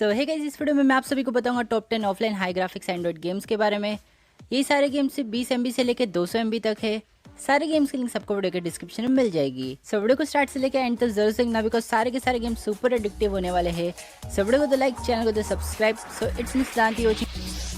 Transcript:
सो hey guys, इस video में मैं आप सभी को बताऊंगा top 10 offline high graphics Android games के बारे में। ये सारे गेम्स से 20 MB से लेकर 200 MB तक है। सारे गेम्स की लिंक सबको वीडियो के डिस्क्रिप्शन में मिल जाएगी। सो वीडियो को स्टार्ट से लेकर एंड तक जरूर से देखना, बिकॉज सारे के सारे गेम्स सुपर एडिक्टिव होने वाले हैं। सो वीडियो को तो लाइक, चैनल को तो subscribe. So it's miss Danti watching.